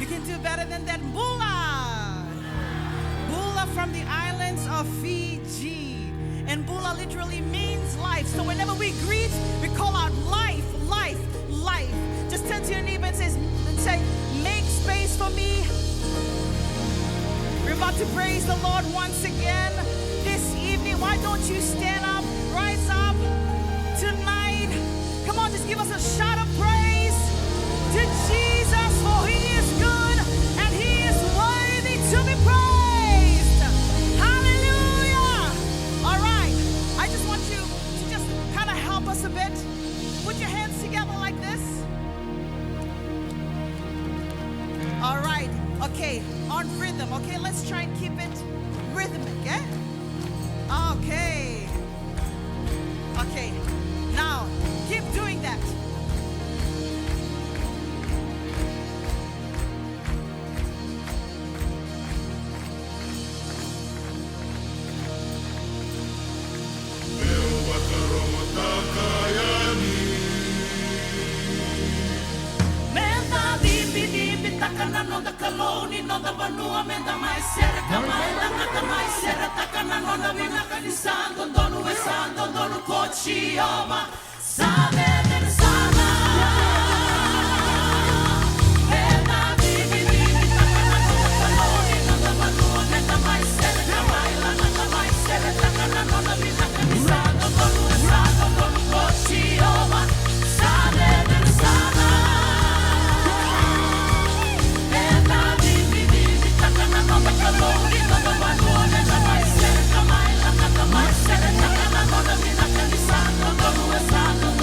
You can do better than that. Bula. Bula from the islands of Fiji. And Bula literally means life. So whenever we greet, we call out life, life, life. Just turn to your neighbor and say, make space for me. We're about to praise the Lord once again this evening. Why don't you stand up, rise up tonight? Come on, just give us a shout of praise to Jesus, for He is good and He is worthy to be praised. Hallelujah. All right, I just want you to just kind of help us a bit. Put your hands together like this. All right, okay, on rhythm, okay? Let's try and keep it rhythmic, eh? Okay. Okay, now, keep doing that. No da kaloni no da vanua me da mai sera kamaila ngata mai sera takana no da vina kanisando donu esando donu kochi oma sabe del sana ena vivi takana no da kaloni no da vanua me da mai sera kamaila ngata mai sera takana no da vina kanisando donu esando donu kochi oma sabe del sana. Santo,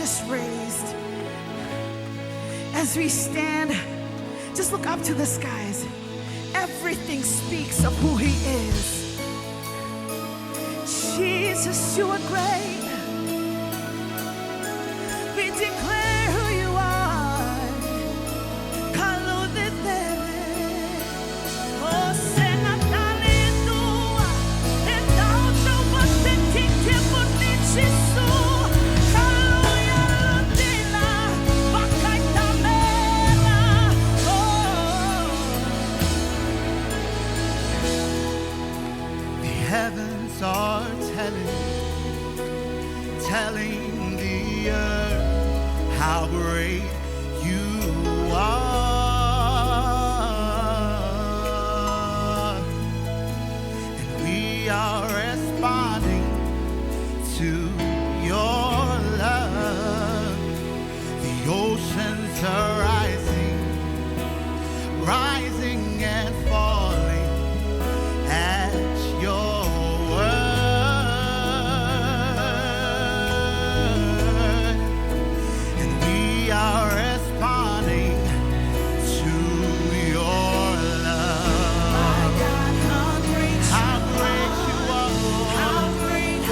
just raised. As we stand, just look up to the skies. Everything speaks of who He is. Jesus, you are great. We declare who you are. Calo de Tebe. Oh, Senatale tua. E d'altro poste ti che fornici su. Calo ya della. Bacai tamela. Oh. The heavens are telling the earth how great you are, and we are responding to your love. The oceans are rising and falling at your word, and we are responding to your love. My God, how great How great you are, Lord. how great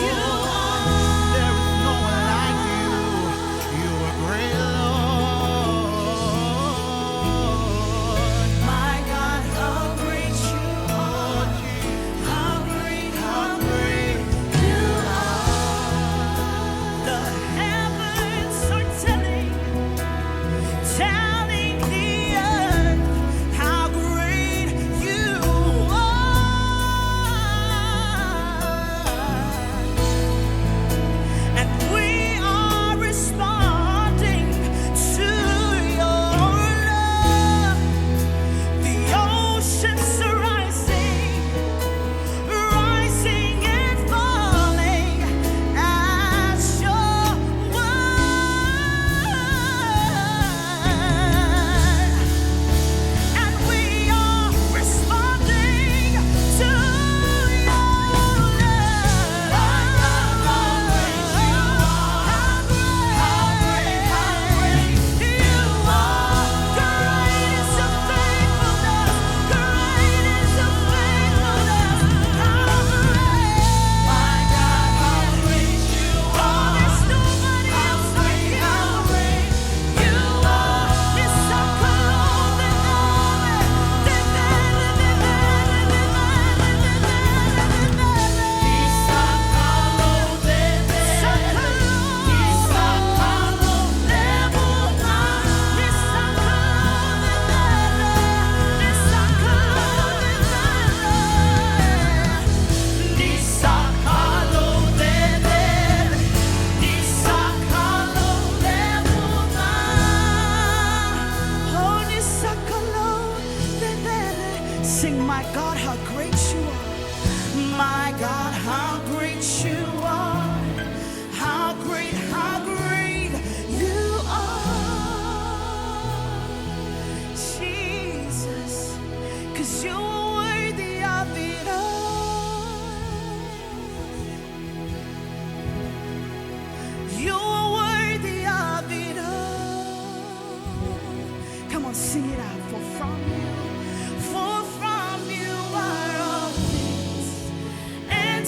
you are. There is no one like you. You are great, Lord. My God, how great you are. How great you are. The heavens are telling the earth how great you are. And we are responding to your love. The oceans are rising and falling at your word. And we are responding to your love. How great you are. Great is your faithfulness. Great is your faithfulness. How great. My God, how great you are. There's nobody else like you. How great you are. It's so cool that Sing, my God, how great you are. My God, how great you are. How great you are. Jesus, 'cause you are worthy of it all. You are worthy of it all. Come on, sing it out. For from you are all things, and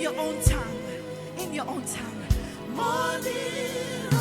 your own tongue. In your own tongue. Morning,